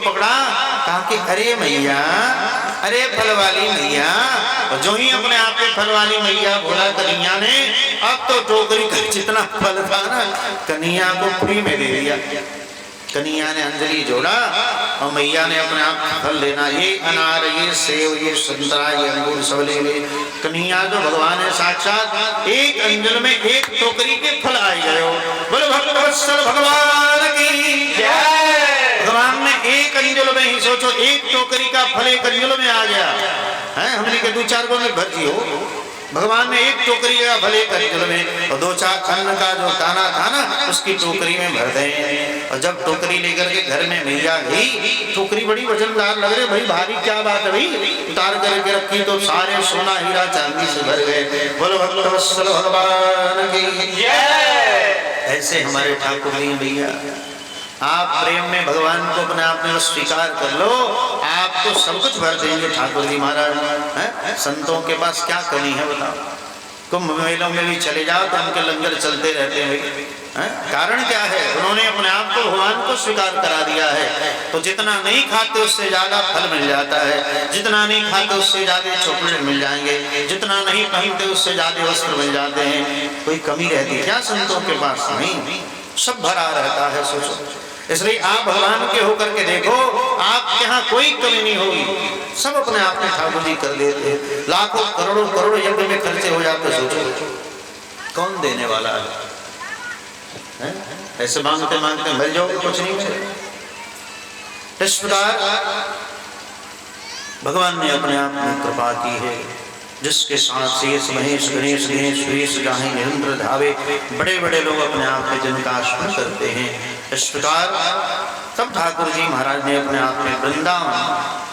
पकड़ा, कहा कि अरे मैया, अरे फल वाली मैया। जो ही अपने आप पे फल वाली मैया बोला कन्हैया ने, अब तो टोकरी का जितना फल था ना कन्हैया को फ्री में दे दिया। कन्हैया ने अंजलि जोड़ा और मैया ने अपने आप फल लेना, ये अनार, ये सेव, ये संतरा, ये अंगूर सब ले लिए। कन्हैया जो भगवान है साक्षात, एक अंजल में एक टोकरी के फल आए गए हो। बोलो भक्तवत्सल भगवान की जय। भगवान ने एक अंजल में ही, सोचो एक टोकरी का फल एक अंजल में आ गया है। हमने के 2-4 गो में भर दियो। भगवान ने एक टोकरी का भले एक अंजल में और 2-4 अन्न का जो दाना था ना उसकी टोकरी में भर दें। और जब टोकरी लेकर के घर में मैया गई, टोकरी बड़ी वजनदार लग रही, भाई भारी क्या बात है भाई, उतार करके रखी तो सारे सोना हीरा चांदी से भर गए। बोलो भक्तवत्सल भगवान की जय। ऐसे हमारे ठाकुर जी भैया, आप प्रेम में भगवान को अपने आप में स्वीकार कर लो, आपको सब कुछ भर देंगे ठाकुर जी महाराज हैं। संतों के पास क्या कमी है बताओ। कुंभ मेलों में भी चले जाओ तो उनके लंगर चलते रहते हैं। कारण क्या है? उन्होंने अपने आप को भगवान को स्वीकार करा दिया है। तो जितना नहीं खाते उससे ज्यादा फल मिल जाता है, जितना नहीं खाते उससे ज्यादा चॉकलेट मिल जाएंगे, जितना नहीं पहनते उससे ज्यादा वस्त्र मिल जाते हैं। कोई कमी रहती क्या संतों के पास? नहीं, सब भरा रहता है। सोचो, इसलिए आप भगवान के होकर के देखो, आपके यहाँ कोई कमी नहीं होगी। सब अपने आप में ठाकुर जी कर देते। लाखों करोड़ों करोड़ों यज्ञ में खर्चे हो जाते। सोचो कौन देने वाला है? ऐसे मांगते मांगते मर जाओगे, कुछ नहीं मिलेगा। इस प्रकार भगवान ने अपने आप में कृपा की है, जिसके साथ शेष महेश गणेश गणेश सुरेश गाहे निरंतर धावे। बड़े बड़े लोग अपने आप में जिनका स्मरण करते हैं। इस प्रकार तब ठाकुर जी महाराज ने अपने आप में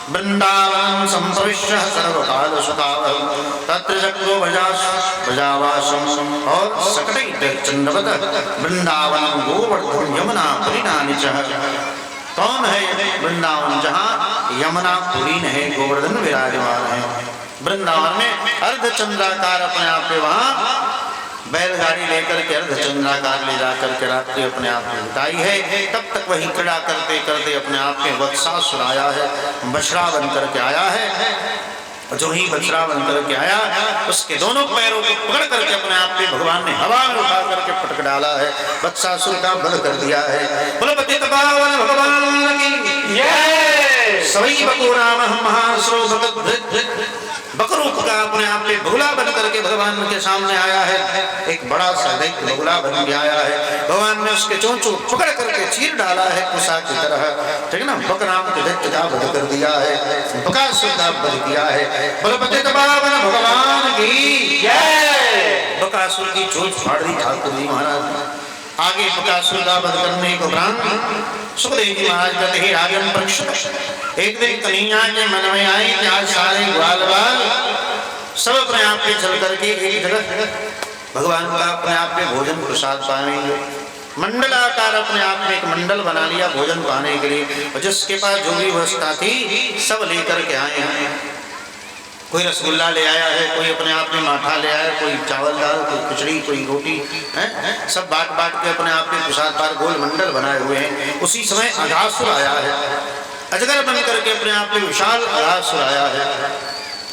वृंदावन संप्रविश्य सर्वकाल सुखावहं तत्र चक्रो भजावासम और सकटैः चंद्रवत वृंदावन गोवर्धन यमुना परिणानिचः। कौन है वृंदावन? जहाँ यमुना पुरीन है, गोवर्धन विराजमान है। वृंदावन में अर्धचंद्राकार अपने आप पे वहाँ बैलगाड़ी लेकर के अर्धचंद्राकार ले जाकर के रात्रि अपने आप में बिताई है। तब तक वही क्रीड़ा करते करते अपने आप में वत्सासुर आया है, बछड़ा बन करके आया है। जो ही बछड़ा बन करके आया, उसके दोनों पैरों को पकड़ करके अपने आप पे भगवान ने हवा में उठा करके पटक डाला है, वत्सासुर का वध कर दिया है। बोलो पतित पावन भगवान की जय। सवई बकुराम महासुरो भगत बकरूप का अपने आप में बगुला बन करके भगवान के सामने आया है। एक बड़ा सा दैत्य बगुला बन के आया है। भगवान ने उसके चोंचों पकड़ करके चीर डाला है कुसा की तरह, ठीक है ना। बकराम के दैत्य का वध कर दिया है, बकासुर का वध किया है। बोलो पतित पावन भगवान की जय। बकासुर की चोंच फाड़ दी ठाकुर जी महाराज। आगे बकासुर का वध करने को उपरांत सुखदेव जी महाराज कहते हैं, राजन परीक्षित एक दिन कन्हैया के मन में आए कि आज सारे ग्वाल बाल सब अपने आप पे चल करके एक जगह भगवान का अपने आप पे भोजन प्रसाद पाएंगे। मंडलाकार अपने आप में एक मंडल बना लिया भोजन पाने के लिए, और जिसके पास जो भी व्यवस्था थी सब लेकर के आए हैं। कोई रसगुल्ला ले आया है, कोई अपने आप में माठा ले आया, कोई चावल दाल, कोई खिचड़ी, कोई रोटी है। सब बांट बांट के अपने आप में प्रसाद पार गोल मंडल बनाए हुए हैं। उसी समय अघासुर आया है, अजगर बन करके अपने आप में विशाल अघासुर आया है।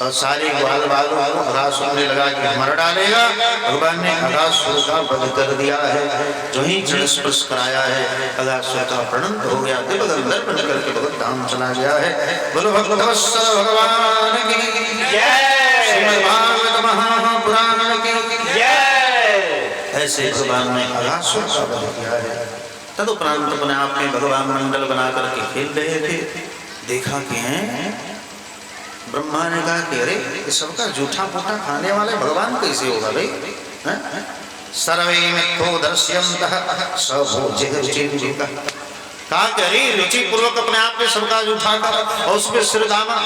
और सारे ग्वाल बालों को अघासुर ने लगा के मर डालेगा। भगवान ने अघासुर का वध कर दिया है। जो ही चरण स्पर्श कराया है, अघासुर का प्रणम हो गया, दिव्यगंधर बन करके भगवत धाम चला गया है। बोलो भक्तवत्सल भगवान की जय। श्रीमद् भागवत महापुराण की जय। ऐसे भगवान ने अघासुर का वध किया है। तदुपरांत अपने आप में भगवान मंडल बना करके खेल रहे थे। देखा कि हैं ब्रह्मा ने कहा कि अरे ये सबका जूठा फूटा खाने वाले भगवान कैसे होगा भाई? सर्वे मिथ्यो दर्श्यन्तः स भोज्यः रुचिर्भुक्तः। कहा कि अरे रुचि पूर्वक अपने आप में सबका जूठा कर, और उसमें सिरदामा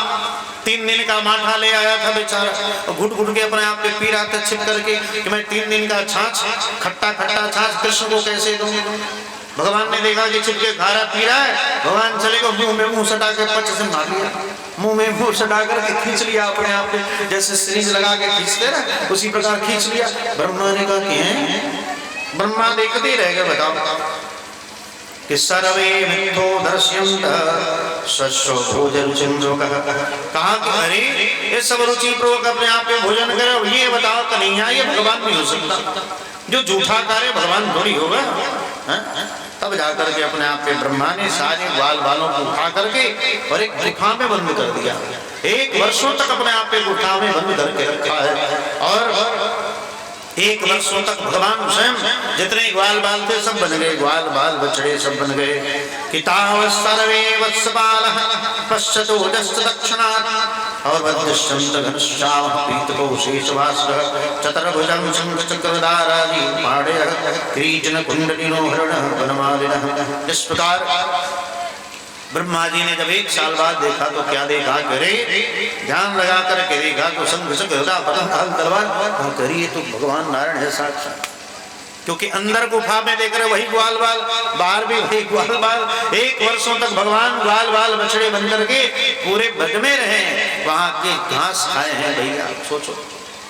3 दिन का माठा ले आया था बेचारा, घुट घुट के अपने आप में पी रहा था छिप करके कि मैं 3 दिन का छाछ, खट्टा खट्टा छाछ कृष्ण को कैसे दूं। भगवान ने देखा कि छिप के खा रहा पी रहा है। भगवान चले गए, मुंह में मुंह सटा के पच से मार लिया, मुंह में मुंह सटा करके खींच लिया अपने आप में, जैसे सिरिंज लगा के खींचते ना उसी प्रकार खींच लिया। ब्रह्मा ने कहा कि हैं? ब्रह्मा देखते ही रह गए। बताओ कि सर्वे मिथ्यो दर्श्यन्तः स्वस्व भोजरुचिं योगः। कहा कि अरे ये सब रुचि पूर्वक अपने आप में भोजन करे, ये बताओ कन्हैया ये भगवान नहीं हो सकता, जो झूठा कार्य भगवान थोड़ी होगा। तब जाकर के अपने आप पे ब्रह्मा ने सारे ग्वाल बालों को उठा करके और एक गुफा में बंद कर दिया। 1 वर्षों तक अपने आप पे गुफा में बंद करके रखा है। और 1 वर्षों तक भगवान स्वयं जितने ग्वाल बाल थे सब बन गए, ग्वाल बाल बछड़े सब बन गए। किताव सर्वे वत्सपालः पश्यतो दस्त दक्षिणात् और वज्रश्चंद घनश्यामः पीतकोशेषवासः चतुर्भुजं शंखचक्रधारादि पाणयः क्रीचन कुंडलिनो हरणः वनमालिनः। इस प्रकार ब्रह्मा जी ने जब 1 साल बाद देखा तो क्या देखा, करे ध्यान लगा करके देखा तो शंख चक्रधार पद्म तलवार करिए तो भगवान नारायण है साक्षात। क्योंकि अंदर गुफा में देख रहे वही ग्वाल बाल, बाहर भी वही ग्वाल बाल। 1 वर्षों तक भगवान ग्वाल बाल बछड़े बन करके पूरे ब्रज में रहे, वहां के घास खाए हैं। भैया सोचो,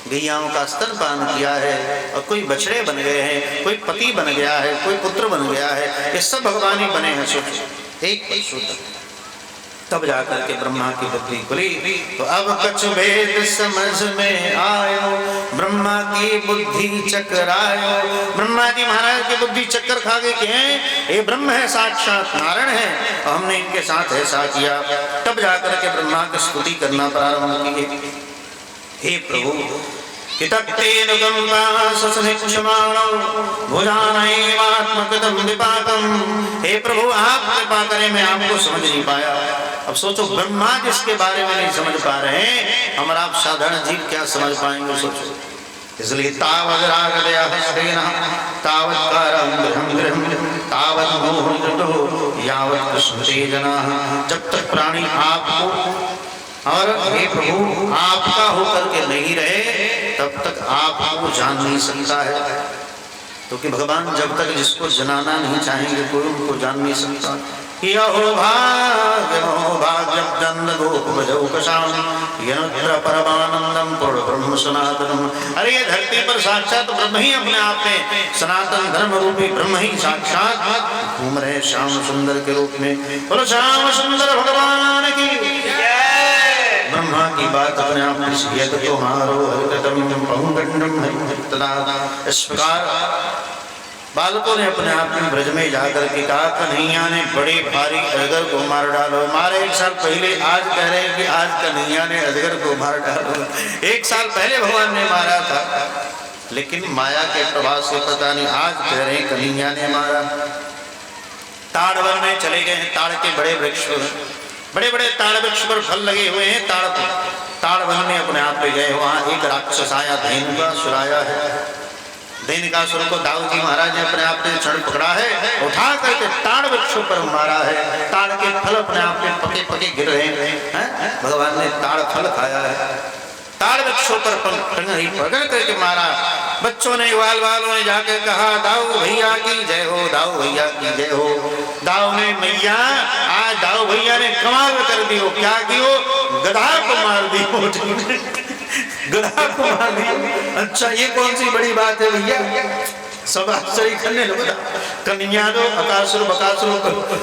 गैयाओं का स्तनपान किया है और कोई बछड़े बन गए हैं, कोई पति बन गया है, कोई पुत्र बन गया है, ये सब भगवान ही बने हैं। सोचो 1 वर्षों तक। तब जाकर के ब्रह्मा की बुद्धि खुली तो अब कछ भेद समझ में आयो, ब्रह्मा की बुद्धि चकरायो। ब्रह्मा जी महाराज की बुद्धि चक्कर खा गए कि ये ब्रह्म है, साक्षात नारायण है, और हमने इनके साथ ऐसा किया। तब जाकर के ब्रह्मा की स्तुति करना प्रारंभ किए। हे प्रभु कितक्तेन भुजानैवात्मकृतं विपाकम्। हे प्रभु आप कृपा करें, मैं आपको समझ नहीं पाया। अब सोचो ब्रह्मा जिसके बारे में नहीं समझ पा रहे हैं, हमारा आप साधारण जीव क्या समझ पाएंगे। सोचो इसलिए तावद् रागदया हस्तेन तावत् कारं गृहं गृहं तावत् मोहकृतो यावत् कृष्णते जनाः। जब तक प्राणी आपको और हे प्रभु आपका होकर के नहीं रहे तब तक आपको जान नहीं सकता है। क्योंकि भगवान जब तक जिसको जनाना नहीं चाहेंगे कोई उनको जान नहीं सकता। यहो भाग्यम जन्म गोप भजौ कशाम यत्र परमानंदम पूर्ण ब्रह्म सनातनम। अरे ये धरती पर साक्षात ब्रह्म ही अपने आप में सनातन धर्म रूपी ब्रह्म ही साक्षात घूम रहे श्याम सुंदर के रूप में। बोलो श्याम सुंदर भगवान की। ब्रह्मा की बात अपने आप में यद तुम्हारो हरितम पंगंडम हरितदा। इस प्रकार बालकों ने अपने आप में ब्रज में जाकर के कहा कन्हैया ने बड़े भारी अजगर को मार डालो। मारे 1 साल पहले, आज कह रहे हैं कि आज कन्हैया ने अजगर को मार डालो। 1 साल पहले भगवान ने मारा था, लेकिन माया के प्रभाव से पता नहीं आज कह रहे हैं कन्हैया ने मारा। ताड़ वन में चले गए हैं, ताड़ के बड़े वृक्ष, बड़े बड़े ताड़ वृक्ष पर फल लगे हुए हैं। ताड़ वन में अपने आप पे गए, वहां एक राक्षस आया, धेनुकासुर आया है। धेनुकासुर को दाऊ जी महाराज ने अपने आप में क्षण पकड़ा है, उठा करके ताड़ वृक्षों पर मारा है। ताड़ के फल अपने आप में पके पके गिर रहे हैं। भगवान ने ताड़ फल खाया है। ताड़ वृक्षों पर पकड़ करके मारा। बच्चों ने ग्वाल बालों ने जाकर कहा दाऊ भैया की जय हो, दाऊ भैया की जय हो। दाऊ ने मैया आज दाऊ भैया ने कमाल कर दी हो। क्या की हो? गधा को मार दी हो। गधा को मार दी। अच्छा ये कौन सी बड़ी बात है भैया? सब आश्चर्य करने लगा। कन्हैया तो अकासुर बकासुर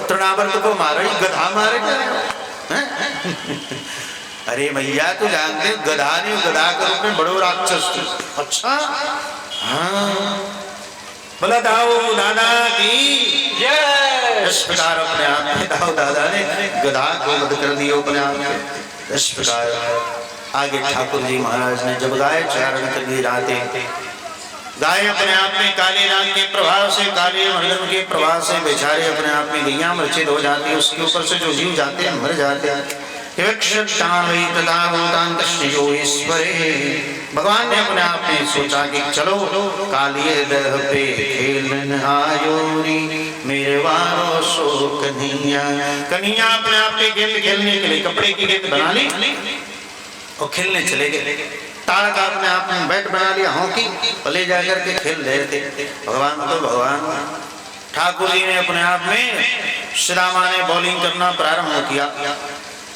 तृणावर्त को मारे, गधा मारे क्या? अरे भैया तो जानते गधा ने गधा के रूप में बड़ो राक्षस। अच्छा हाँ, बोला दाऊ दादा की जय। इस प्रकार अपने आप में दाऊ दादा ने गधा को वध कर दिया अपने आप में। इस प्रकार आगे ठाकुर जी महाराज ने जब गाय चारण कर लिए जाते, गाय अपने आप में काले नाग के प्रभाव से, काले मर्दन के प्रभाव से बेचारे अपने आप में गैया मूर्छित हो जाती है। उसके ऊपर से जो जीव जाते हैं मर जाते हैं। भगवान ने अपने आप में सोचा कि चलो कालिए दह पे खेलन आयो री मेरे वारो सो कन्हैया। कन्हैया अपने आप में गेंद खेलने के लिए कपड़े की गेंद बना ली और खेलने चले गए। ताड़ का अपने आप में बैट बना लिया, हॉकी और ले जाकर के खेल रहे थे। भगवान तो भगवान ठाकुर जी ने अपने आप में श्री रामा ने बॉलिंग करना प्रारंभ किया।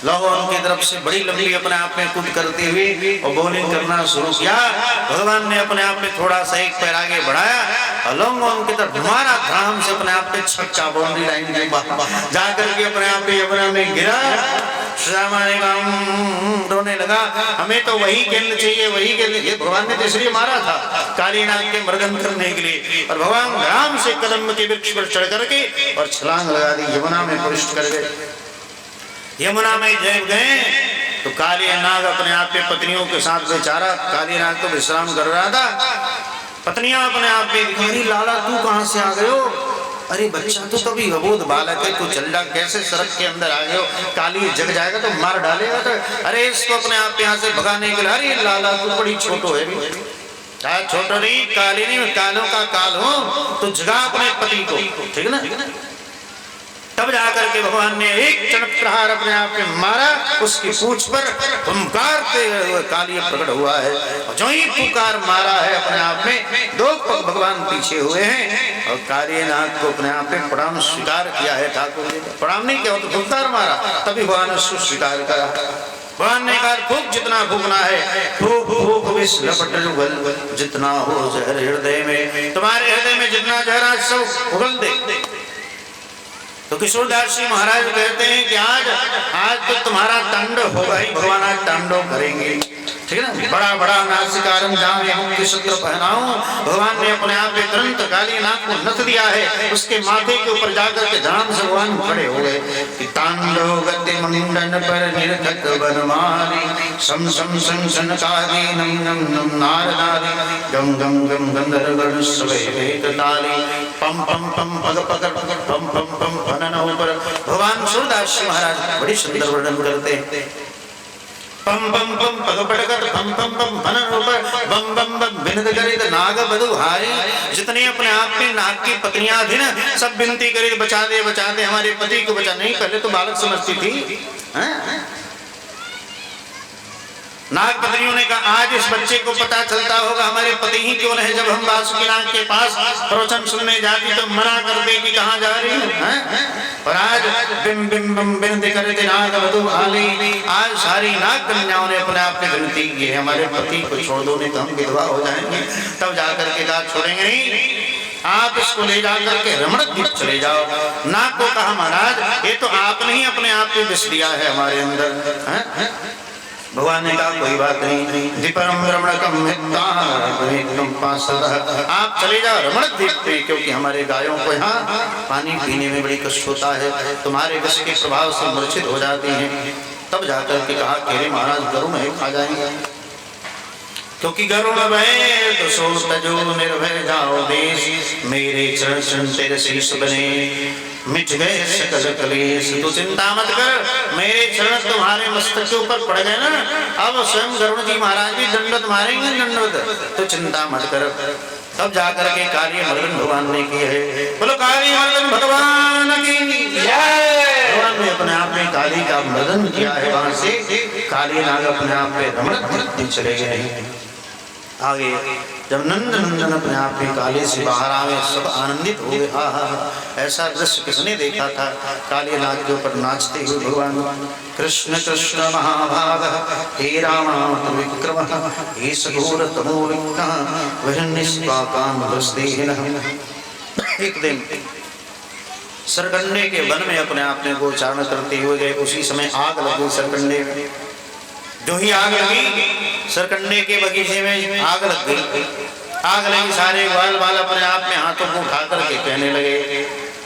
लहो उनकी तरफ से बड़ी लंबी अपने आप में कूद करते हुए और बॉलिंग करना शुरू किया। भगवान ने अपने आप में थोड़ा सा एक पैर आगे बढ़ाया और लंग उनकी तरफ हमारा धड़ाम से अपने आप पे छक्का बाउंड्री लाइन जाकर के अपने आप पे यमुना में गिरा। रोने लगा, हमें तो वही खेलना चाहिए, वही खेलना चाहिए। भगवान ने तो इसलिए मारा था कालीनाग के मर्दन करने के लिए, और भगवान राम से कदम के वृक्ष पर चढ़ करके और छलांग लगा दी, यमुना में प्रविष्ट कर गए। यमुना में जब गए तो काली नाग अपने आप पे पत्नियों के साथ बेचारा काली नाग तो विश्राम कर रहा था। पत्नियां अपने आप पे दिखाई, लाला तू कहां से आ गए हो? अरे बच्चा तो कभी अबोध बालक है, तू चल जा, कैसे सड़क के अंदर आ गए हो? काली जग जाएगा तो मार डालेगा। तो अरे इसको अपने आप पे यहाँ से भगाने के लिए, अरे लाला तू बड़ी छोटो है, छोटो नहीं, काली नहीं, कालों का काल हो, तो जगा अपने पति को, ठीक ना। तब जाकर के भगवान ने एक चणक प्रहार अपने आप में मारा, उसकी पूंछ पर पुकारते हुए काली प्रकट हुआ है। जो ही पुकार मारा है अपने आप में दो पग भगवान पीछे हुए हैं और काली नाग को अपने आप में प्रणाम स्वीकार किया है। ठाकुर जी प्रणाम नहीं किया, तो पुकार मारा, तभी भगवान ने स्वीकार करा। भगवान ने कहा फूक जितना फूकना है, फूक फूक विष लपट जुगल, जितना हो जहर हृदय में, तुम्हारे हृदय में जितना जहर है सब उगल दे। तो किशोरदास जी महाराज कहते हैं कि आज तो तुम्हारा तांडव होगा ही, भगवान आज तांडव करेंगे, ठीक है ना। बड़ा बड़ा नासिकारम जामे मुक्ति सूत्र पहनाऊं, भगवान ने अपने आप में तुरंत काली नाग को नथ दिया है, उसके माथे के ऊपर जाकर के ध्यान से भगवान खड़े हो गए कि तांडव गति मंडन पर निरखत बनमाली, सम सम सम सन काली नम नम नम नारदारी, गम गम गम गंधर्व सवे वेद ताली, पम पम पम पग पग पम पम पम फनन ऊपर। भगवान सूरदास महाराज बड़ी सुंदर वर्णन करते हैं। पम पम पम पग पड़कर पम पम पम फनन ऊपर, बम बम बम बिनद करित नाग बधु हारी, जितने अपने आप में नाग की पत्नियां थी ना, सब विनती करी बचा दे हमारे पति को बचा। नहीं, पहले तो बालक समझती थी। नाग पत्नियों ने कहा आज इस बच्चे को पता चलता होगा हमारे पति ही क्यों नहीं, जब हम वासुकीनाग के पास प्रवचन सुनने जाती तो मना कर दे कि कहाँ जा रही है। और आज बिम बिम बम बिनती करे नाग वधु आली, आज सारी नाग कन्याओं ने अपने आप में विनती की है हमारे पति को छोड़ दो, नहीं तो हम विधवा हो जाएंगे। तब जाकर के कहा छोड़ेंगे नहीं, आप इसको ले जाकर के रमण द्वीप चले जाओ। नाग को कहा महाराज ये तो आपने ही अपने आप में विष दिया है हमारे अंदर। भगवान ने कहा कोई बात नहीं, दीपरम रमणकम आप चले जाओ रमण द्वीप पे, क्योंकि हमारे गायों को यहाँ पानी पीने में बड़ी कष्ट होता है, तुम्हारे विष के प्रभाव से मूर्छित हो जाती हैं। तब जाकर के कहा कि महाराज गरुड़ है खा जाएंगे, क्योंकि गरुड़ भय तो सो तजो निर्भय जाओ देश, मेरे चरण तेरे शीश बने मिट गए सकल कलेश। तू चिंता मत कर, मेरे चरण तुम्हारे मस्तक के ऊपर पड़ गए ना, अब स्वयं गरुड़ जी महाराज भी दंडवत मारेंगे, दंडवत, तो चिंता मत कर। तब जाकर के कार्य मर्दन भगवान ने किए है। बोलो कार्य मर्दन भगवान की जय। भगवान ने अपने आप में काली का मर्दन किया है, वहां से काली नाग अपने आप में रमण चले गए। आगे जब नंद नंदन अपने आप में काले से बाहर आवे सब आनंदित हो गए। ऐसा दृश्य किसने देखा था? काली नाग के ऊपर नाचते हुए भगवान कृष्ण कृष्ण महाभाग हे राम विक्रम हे सघोर तमो विघ्न एक दिन सरकंडे के वन में अपने आप में गोचारण करते हुए गए। उसी समय आग लगी सरकंडे में। जो ही आग लगी सरकंडे के बगीचे में आग लग गई। आग लगी, सारे बाल बाल अपने आप में हाथों को उठा करके कहने लगे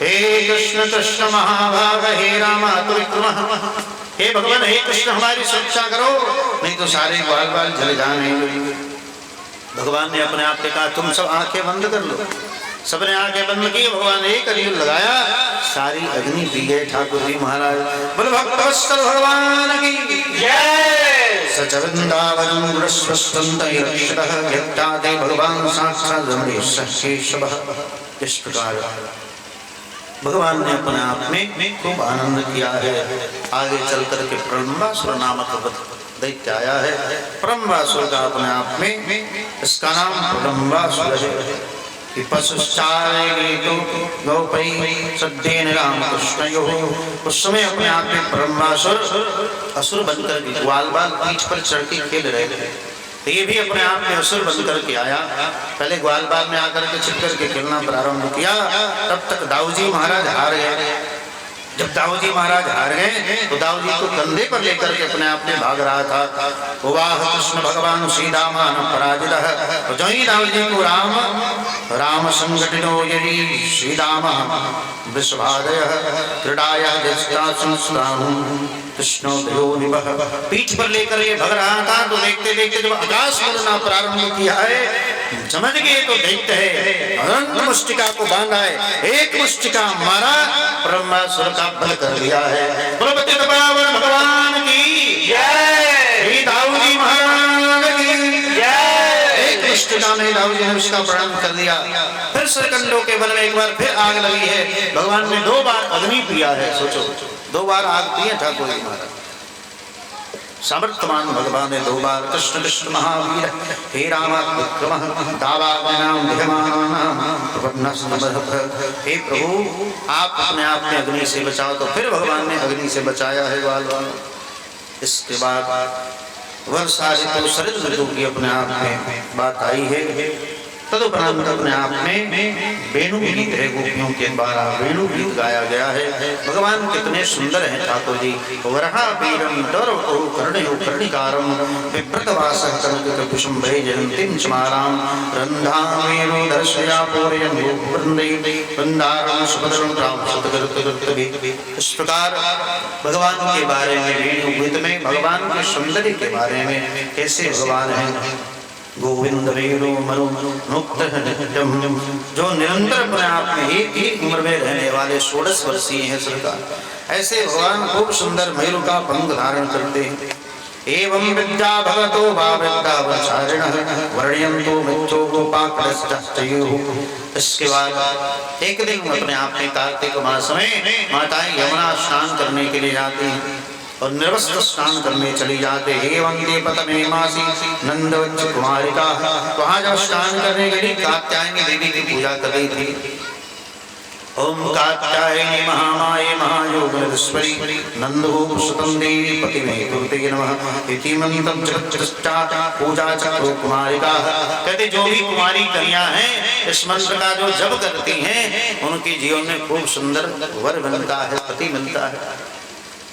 हे कृष्ण कृष्ण महाभाग हे राम विक्रम, हे भगवान हे कृष्ण हमारी सुरक्षा करो, नहीं तो सारे बाल बाल जल जाएंगे। भगवान ने अपने आप से कहा तुम सब आंखें बंद कर लो। सबने आंखें बंद की, भगवान एक अरियल लगाया, सारी अग्नि पी गए ठाकुर जी महाराज। बोलो भक्तवत्सल भगवान की जय। सचवृंदावनं भगवान साक्षात् इस प्रकार भगवान ने अपने आप में खूब आनंद किया है। आगे चल करके प्रलंबासुर नामक दैत्य आया है। प्रलंबासुर का अपने आप में इसका नाम प्रलंबासुर है। कि पशुचारे तो गौपई सद्येन रामकृष्णयोः। उस समय अपने आप में ब्रह्मासुर असुर बनकर ग्वाल बाल पीठ पर चढ़ के खेल रहे थे। तो ये भी अपने आप में असुर बन करके आया। पहले ग्वाल बाल में आकर के छिप करके खेलना प्रारंभ किया। तब तक दाऊजी महाराज हार गए। जब दाऊजी महाराज हार गए तो दाऊजी को कंधे पर लेकर के अपने आप में भाग रहा था। वाह कृष्ण भगवान सीधा मान पराजितः। तो जो ही दाऊजी को राम संगठिनो यदि श्रीराम विश्वादयः क्रीडाया जस्ता संस्ताहु कृष्णो देवो निवह। पीठ पर लेकर ये भग रहा था। तो देखते देखते जब आकाश मरना प्रारंभ किया है, समझ गए तो देखते है अनंत मुष्टिका को बांधा है। एक मुष्टिका मारा, ब्रह्मासुर का बल कर दिया है। भगवान की जय, दाऊजी महाराज की जय। एक मुष्टिका में दाऊजी ने उसका प्रणाम कर दिया। फिर सरकंडों के बल में एक बार फिर आग लगी है। भगवान ने 2 बार अग्नि पिया है। सोचो 2 बार आग पी है ठाकुर जी महाराज। समर्थमान भगवान ने 2 बार कृष्ण कृष्ण महावीर हे राम विक्रम दावानाम धिमानाम हे प्रभु आप अपने आप में अग्नि से बचाओ। तो फिर भगवान ने अग्नि से बचाया है ग्वाल बाल। इसके बाद वर्षा ऋतु शरद ऋतु की अपने आप में बात आई है। तदुपरांत अपने आप में वेणु गीत है। गोपियों के द्वारा वेणु गीत गाया गया है। भगवान कितने सुंदर हैं ठाकुर जी। वरहा वीरम दौरवतो कर्णयो कर्णिकारम विप्रतवासः कनककुसुम्भे जयन्तीं स्माराम रन्धामेनो दर्शया पूरयन् वृन्दै वृन्दारं सुभद्रं प्राप्तकृतकृतभिः। इस प्रकार भगवान के बारे में वेणु गीत में भगवान के सौंदर्य के बारे में कैसे भगवान हैं। गोविंद वेणु मरु मुक्त जो निरंतर अपने आप में एक उम्र में रहने वाले 16 वर्षीय हैं सरकार। ऐसे भगवान खूब सुंदर मयूर का पंख धारण करते हैं। एवं विद्या भगतो भावचारिणः वर्ण्यन्तो मिथ्यो गोपाकरश्चयुः। इसके बाद एक दिन अपने आप में कार्तिक मास में माताएं यमुना स्नान करने के लिए जाती हैं और निर्वस्त्र स्नान करने चली जाते। वंदे पतमे मासी नंदवज्ज कुमारिका। वहां जब स्नान करने के लिए कात्यायनी देवी की पूजा कर रही थी। ओम कात्यायनी महामाये महायोगेश्वरी नंदगोप सुतम देवी पतिमे कुरुते नमः इति मंत्रं जपत्या पूजा चक्रो कुमारिका। कहते जो भी कुमारी कन्या हैं इस मंत्र का जो जप करती हैं उनके जीवन में खूब सुंदर वर बनता है, पति मिलता है।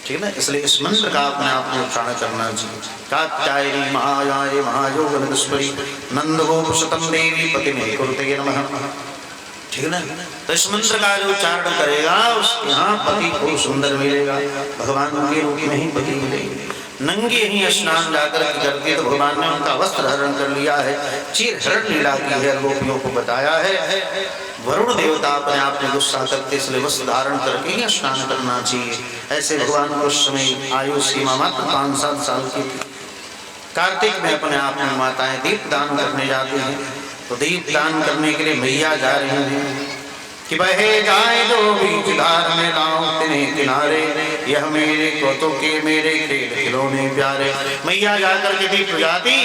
ठीक है, इसलिए इस मंत्र का अपने आप में उच्चारण करना चाहिए। कात्यायनी महायाय महायोगेश्वरी नंदगोप सुतम देवी पतिमे कुरुते नमः। ठीक है ना। तो इस मंत्र का जो उच्चारण करेगा उसके यहाँ पति खूब सुंदर मिलेगा। भगवान के रूप में ही पति मिलेंगे। नंगे ही स्नान जाकर करके तो भगवान ने उनका वस्त्र धारण कर लिया है। चीर हरण लीला की है, गोपियों को बताया है। वरुण देवता अपने आप में गुस्सा करते इसलिए वस्त्र धारण करके ही स्नान करना चाहिए। ऐसे भगवान को उस समय आयु सीमा मात्र 5-7 साल की थी। कार्तिक में अपने आप में माताएं दीप दान करने जाती हैं। तो दीप दान करने के लिए मैया जा रही हैं कि बहे जाए जो बीच धार में लाऊं तिने किनारे यह मेरे कोतों के मेरे खेल खिलौने प्यारे। मैया जाकर के दीप बुझाती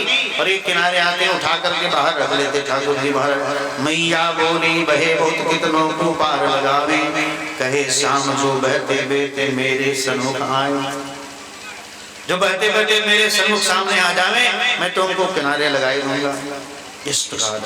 और एक किनारे आते उठा करके बाहर रख लेते ठाकुर जी बाहर। मैया बोली बहे बहुत कितनों को पार लगावे कहे शाम जो बहते बहते मेरे सन्मुख आए। जो बहते बहते मेरे सन्मुख सामने आ जावे मैं तुमको किनारे लगाई दूंगा। इस प्रकार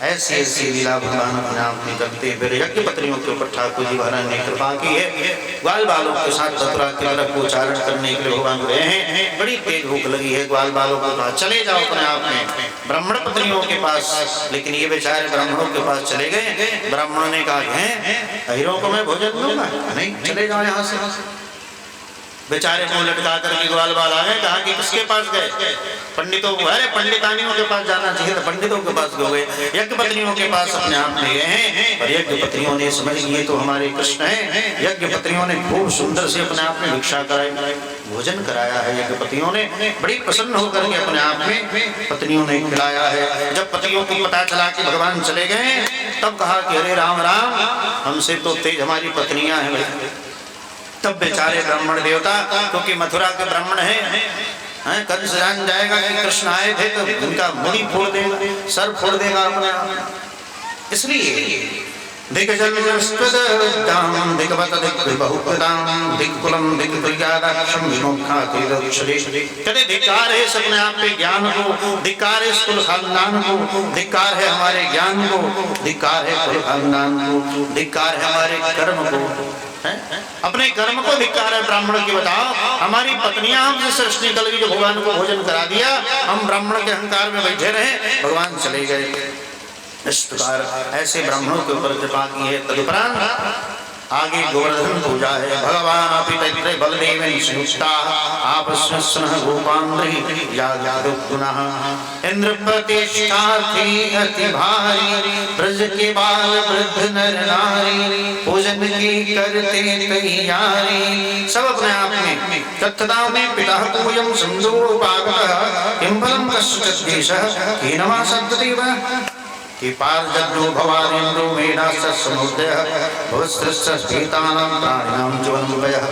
ऐसी ऐसी लीला भगवान अपने आप में करते। फिर यज्ञ पत्नियों के ऊपर ठाकुर जी महाराज ने कृपा की है। ग्वाल बालों के साथ मथुरा की तरफ को उच्चारण करने के लिए भगवान गए हैं। बड़ी तेज भूख लगी है। ग्वाल बालों को कहा चले जाओ अपने आप में ब्राह्मण पत्नियों के पास। लेकिन ये बेचारे ब्राह्मणों के पास चले गए। ब्राह्मणों ने कहा है अहिरों को मैं भोजन दूंगा नहीं, चले जाओ यहाँ से। बेचारे मुंह लटका करके ग्वाल बाल आ गए। कहा कि किसके पास गए? पंडितों को। अरे पंडितानियों के पास जाना चाहिए, तो पंडितों के पास गए। यज्ञ पत्नियों के पास अपने आप में गए हैं। और यज्ञ पत्नियों ने समझ लिए तो हमारे कृष्ण हैं। यज्ञ पत्नियों ने खूब सुंदर से अपने आप में भिक्षा कराई, भोजन कराया है। यज्ञ पत्नियों ने बड़ी प्रसन्न होकर के अपने आप में पत्नियों ने खिलाया है। जब पतियों को पता चला कि भगवान चले गए तब कहा कि अरे राम राम हमसे तो तेज हमारी पत्नियां हैं। तब बेचारे ब्राह्मण देवता क्योंकि मथुरा के ब्राह्मण हैं कंस जान जाएगा कि कृष्ण आए थे तो उनका मुड़ी फोड़ देगा, सर फोड़ देगा अपने आप। इसलिए दिग्जन्मस्तदां दिग्वत दिग्विबहुदां दिक्कुलं दिक्प्रियादाक्षं विमुखातिरक्षरे। कहते धिक्कार है इस अपने आप पे ज्ञान को, धिक्कार है इस कुल खानदान को, धिक्कार है हमारे ज्ञान को, धिक्कार है कुल खानदान को, धिक्कार है हमारे कर्म को। अपने कर्म को धिक्कार है ब्राह्मण की। बताओ हमारी पत्नियां हमसे सृष्टि कल की जो भगवान को भोजन करा दिया, हम ब्राह्मण के अहंकार में बैठे रहे, भगवान चले गए। इस प्रकार ऐसे ब्राह्मणों के ऊपर कृपा की है। तदुपरांत आगे गोवर्धन पूजा है। भगवान अपि तैत्रे बलदेवेन संयुक्ता आपस्मस्नः गोपान्द्री यागारुक्तुनः इंद्र प्रतिष्ठार्थी अति भारी ब्रज के बाल वृद्ध नर नारी पूजन की करते तैयारी। सब अपने आप में तत्तदा में पिता पूजन संदूपागतः किं फलं कश्चित् देशः कीनमा सद्देव कि पार्जन्यो भवानेन्द्रो मेधास्य समुदयः भवस्त्रस्य स्फीतानां प्राणिनां ज्वलनभयः।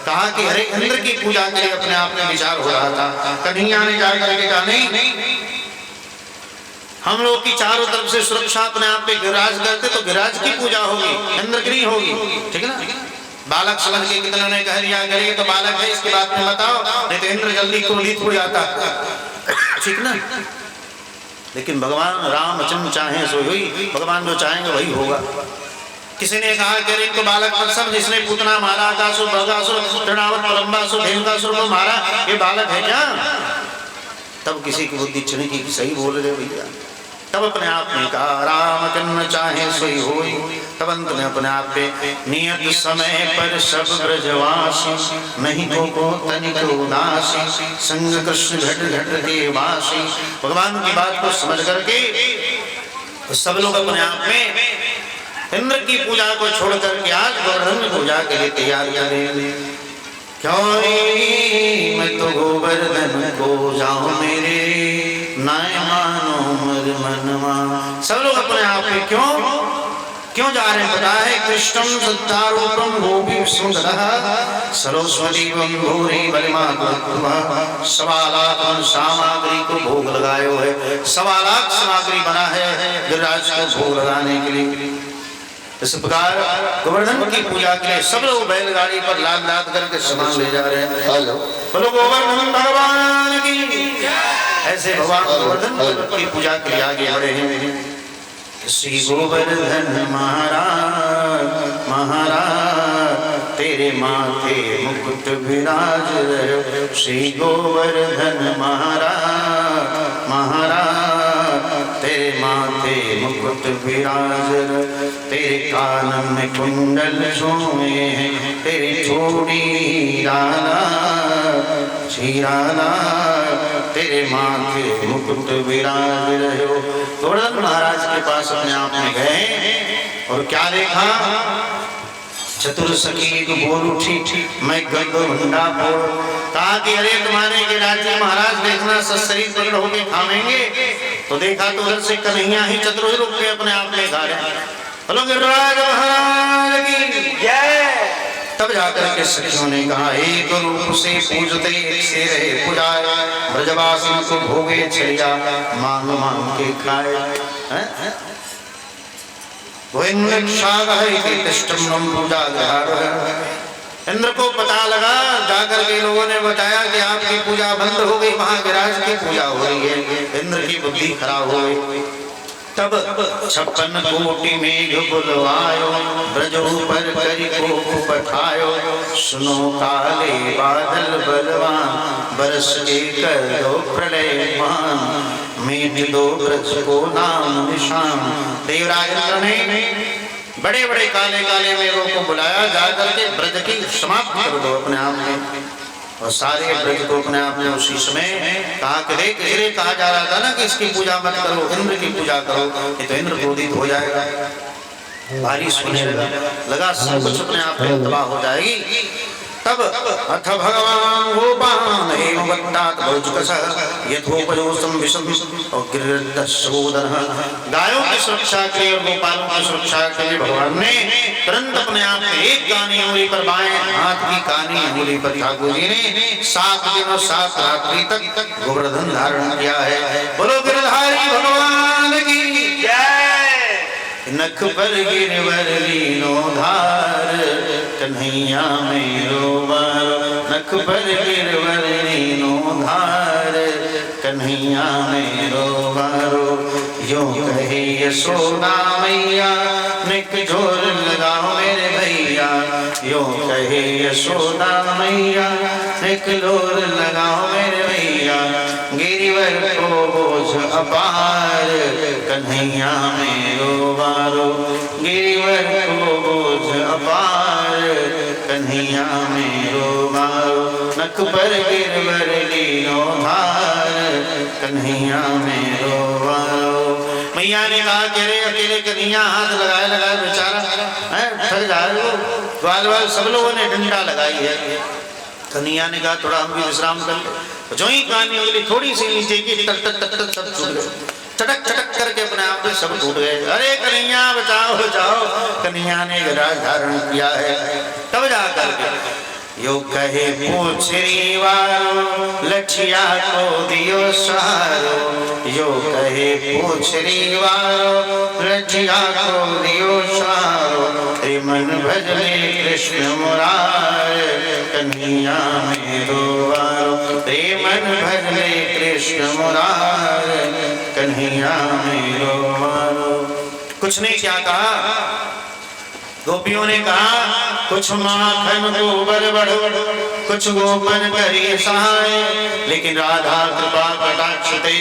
कहा कि हरे इंद्र की पूजा के लिए अपने आप में विचार हो रहा था। कन्हैया ने जाकर के कहा नहीं, हम लोग की चारों तरफ से सुरक्षा अपने आप पे गिरिराज करते तो गिरिराज की पूजा होगी, इंद्र की नहीं होगी। ठीक है ना? बालक समझ के कितनों ने कह दिया करेंगे तो बालक है इसकी बात में बताओ, नहीं तो इंद्र जल्दी क्रोधित हो जाता। ठीक ना? लेकिन भगवान रामचंद्र चाहे सो हुई, भगवान जो चाहेंगे वही होगा। किसी ने कहा कि इनको बालक पर सब, जिसने पूतना मारा, आकासुर, बगासुर, तृणावत, प्रलंबासुर, धेनुकासुर को मारा, ये बालक है क्या? तब किसी की बुद्धि चली कि सही बोल रहे भैया। तब अपने आप में कहा रामचंद्र चाहे सोई होई। तब अंत में अपने आप पे नियत समय पर सब ब्रजवासी नहीं को तनिक उदासी संग कृष्ण घट घट के वासी। भगवान की बात को समझ करके तो सब लोग अपने आप में इंद्र की पूजा को छोड़ करके आज गोवर्धन पूजा के लिए तैयार करेंगे। क्यों मैं तो गोवर्धन को जाऊं मेरे नाय मानो मर मनवा। सब लोग अपने आप में क्यों जा रहे हैं? पता है कृष्णम सत्तारूपम गोपी सुंदरः सरस्वती भूरि बलिमात्मा। 1.25 लाख सामग्री को भोग लगायो है, 1.25 लाख सामग्री बना है गिरिराज को भोग लगाने के लिए। इस प्रकार गोवर्धन की पूजा के लिए सब लोग बैलगाड़ी पर लाद लाद करके सामान ले जा रहे हैं। हेलो बोलो गोवर्धन भगवान की। ऐसे भगवान गोवर्धन की पूजा के लिए आगे बढ़े हैं। श्री गोवर्धन महाराज महाराज तेरे माथे मुकुट विराज रहे। श्री गोवर्धन महाराज महाराज तेरे माथे मुकुट विराज रहे। तेरे कानन में कुंडल सोए हैं, तेरी चूड़ी राना श्रीराना तेरे माथे मुकुट विराज रहे हो। गोवर्धन महाराज के पास अपने आप में गए और क्या देखा? चतुर सखी एक बोल उठी, मैं गंद भंडा बोल। कहा कि अरे तुम्हारे के राज्य महाराज देखना सशरीर प्रकट होके खावेंगे। तो देखा तो उधर से कन्हैया ही चतुर रूप में अपने आप में खा रहे। बोलो गिरिराज महाराज की जय। तब जाकर के सखियों ने कहा एक रूप से पूजते एक से रहे पुजाए ब्रजवासी को भोगे चलिया मांग मांग के खाए। इंद्र को पता लगा, जाकर के लोगों ने बताया कि आपकी पूजा बंद हो गई, वहां गिरिराज की पूजा हो रही है। इंद्र की बुद्धि खराब हो गई। तब 56 कोटि मेघ बुलवायो ब्रजो पर करी को पठायो। सुनो काले बादल बलवान बरस के कर दो प्रलय मान। मीट दो ब्रज को नाम निशान। देवराज इंद्र ने बड़े बड़े काले काले मेघों को बुलाया, जाकर के ब्रज की समाप्त कर दो अपने आप में। और सारे ब्रज को अपने आप में उसी समय कहा कि देख इसे कहा जा रहा था ना कि इसकी पूजा मत करो, इंद्र की पूजा करो, ये तो इंद्र क्रोधित हो जाएगा। बारिश होने लगा, सब कुछ अपने आप में तबाह हो जाएगी। तब अथ भगवान गोपान एवं वत्तात भोजकसः यथोपयोसं विषम और गिरिदशोदनः। गायों की सुरक्षा के और गोपालों की सुरक्षा के लिए भगवान ने तुरंत अपने आप में एक कानी उंगली पर बाएं हाथ की कानी उंगली पर ठाकुर जी ने 7 दिन और 7 रात्रि तक गोवर्धन धारण किया है। बोलो गिरधारी भगवान की जय। नख पर गिरवर लीनो धार कन्हैया मेरो बारो, नख पर गिरवर लीनो धार कन्हैया मेरो बारो। यो कहे यशोदा मैया निक जोर लगाओ मेरे भैया, यो कहे यशोदा मैया निक जोर लगाओ मेरे भैया। गिरिवर को बोझ अपार कन्हैया मेरो बारो, गिरिवर को बोझ अपार कन्हैया मेरो बारो। नख पर गिरवर लीनो धार कन्हैया मेरो बारो। मैया ने कहा कि अरे अकेले कन्हैया हाथ लगाए लगाए बेचारा थक जाए वो, ग्वाल वाल सब लोगों ने डंडा लगाई है। कन्हैया ने कहा थोड़ा हम भी विश्राम कर ले। जो ही कहानी अगली थोड़ी सी नीचे की तक तक तक तक सब छूट गए, चटक चटक करके अपने आप में सब टूट गए। अरे कन्हैया बचाओ बचाओ। कन्हैया ने गदा धारण किया है, तब जा करके यो कहे पूछरी वारो लठिया को दियो सहारो, यो कहे पूछरी वारो लठिया को दियो सहारो। रे मन भजले कृष्ण मुरार कन्हैया मेरो बारो, रे मन भजले कृष्ण मुरार कन्हैया मेरो बारो। कुछ ने क्या कहा, गोपियों ने कहा कुछ माखन गोबर बढ़ो, कुछ गोपन करिए सहाय, लेकिन राधा कृपा कटाक्ष ते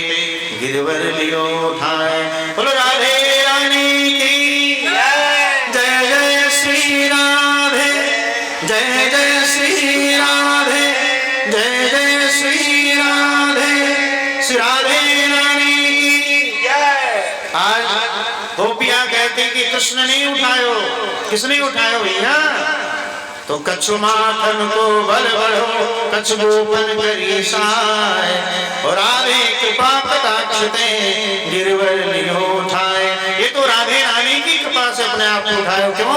गिरवर लियो उठाए। बोलो राधे रानी की जय, जय श्री राधे, जय जय श्री राधे, जय जय श्री राधे, श्री राधे रानी की जय। आज गोपियां कहती कि कृष्ण नहीं उठायो, किसने उठायो भैया? तो कछु माखन को बल बढ़ो, कछु गोपन करिए सहाय, और राधे कृपा कटाक्ष ते गिरवर लियो उठाए। ये तो राधे रानी की कृपा से अपने आप को उठायो। क्यों?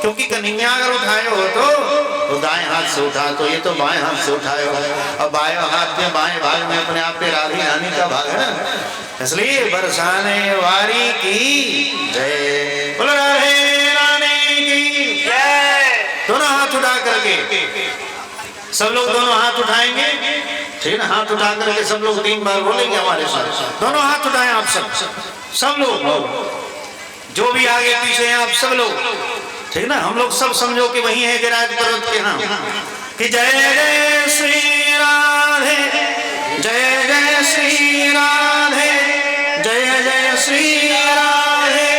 क्योंकि कन्हैया अगर उठायो हो तो दाएं हाथ से उठा, तो ये तो बाएं हाथ से उठायो। अब बाएं हाथ में बाएं भाग में अपने आप पे राधे रानी का भाग है ना, इसलिए बरसाने वारी की जय। बोलो राधे रानी की जय। दोनों हाथ उठा करके सब लोग दोनों हाथ उठाएंगे, ठीक ना? हाथ उठा करके सब लोग 3 बार बोलेंगे हमारे साथ। दोनों हाथ उठाएं आप सब लोग, जो भी आगे पीछे हैं आप सब लोग, ठीक ना? हम लोग सब समझो कि वही है गिरिराज पर्वत के यहाँ कि जय जय श्री राधे, जय जय श्री राधे, जय जय श्री राधे।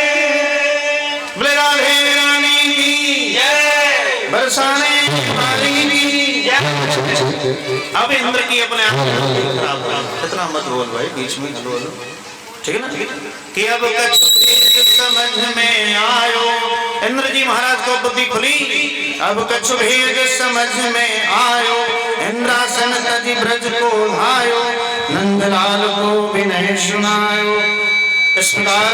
बोले राधे रानी की जय, बरसाने वाली की जय। अब इंद्र की अपने आप इतना मत बोल भाई, बीच में हलो हलो, ठीक है ना? कि अब कछु समझ में आयो, इंद्र जी महाराज को बुद्धि खुली। अब कछु भेद समझ में आयो, इंद्रासन तज ब्रज को भायो, नंदलाल को विनय सुनायो। इस प्रकार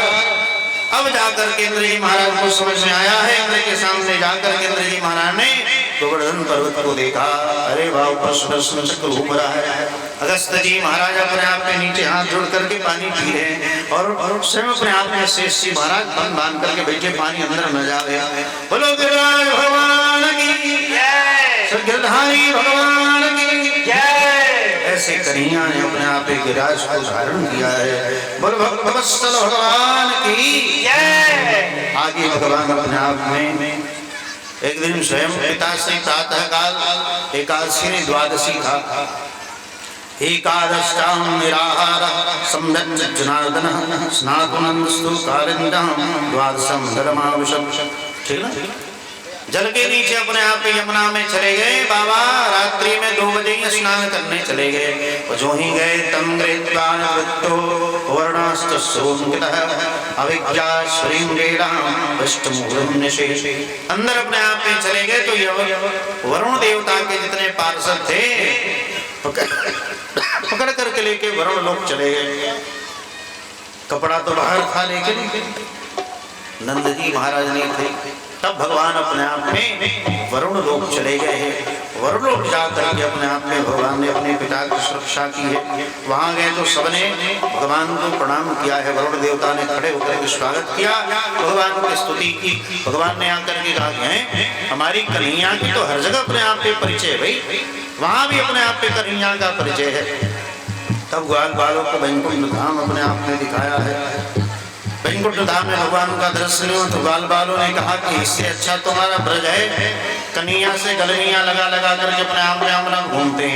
अब जाकर के इंद्र जी महाराज को समझ में आया है। इंद्र के सामने जाकर के इंद्र जी महाराज ने गोवर्धन पर्वत को देखा। अरे वाह, ऊपर सुदर्शन चक्र घूम रहा है। अगस्त जी महाराज अपने आप में नीचे हाथ जोड़ करके पानी पी रहे हैं, और स्वयं अपने आप में शेष जी महाराज बन बांध करके बैठे, पानी अंदर न जावे। बोलो गिरिराज भगवान की जय, गिरधारी भगवान की जय। ऐसे कन्हैया ने अपने आप एक गिरिराज को धारण किया है। बोलो भगवत्सल भगवान की जय। आगे भगवान अपने आप में एक दिन स्वयं पिता से प्रातः काल एकादशी ने द्वादशी था। एकादश्याम निराहार सम्यक् जनार्दन स्नातुनंस्तु कारिंदं द्वादशम धर्मावशम। ठीक ना? जल के नीचे अपने आप यमुना में चले गए बाबा। रात्रि में 2 बजे ही स्नान करने चले गए। और जो ही गए तम गृहीत्वान वृत्तो वर्णास्त सोमकितः अविज्ञा श्रींगेराम विष्णुमूलम निशेष। अंदर अपने आप में चले गए तो ये वरुण देवता के जितने पार्षद थे पकड़ करके लेके वरुण लोग चले गए। कपड़ा तो बाहर था, लेकिन नंद जी महाराज नहीं थे। तब भगवान अपने आप में वरुण लोक चले गए हैं। वरुण लोक जाकर के अपने आप में भगवान ने अपने पिता की सुरक्षा की है। वहां गए तो सबने भगवान को प्रणाम किया है। वरुण देवता ने खड़े होकर के स्वागत किया, भगवान की स्तुति की। भगवान ने आकर के कहा है हमारी कन्हैया की तो हर जगह अपने आप पे परिचय है भाई, वहां भी अपने आप पे कन्हैया का परिचय है। तब ग्वाल बालों को वैकुंठ धाम अपने आप में दिखाया है। वैकुंठ धाम में भगवान का दर्शन हुआ तो ग्वाल बालों ने कहा कि इससे अच्छा तुम्हारा ब्रज है, कन्हैया से गलनियां लगा लगा करके अपने आप में घूमते हैं।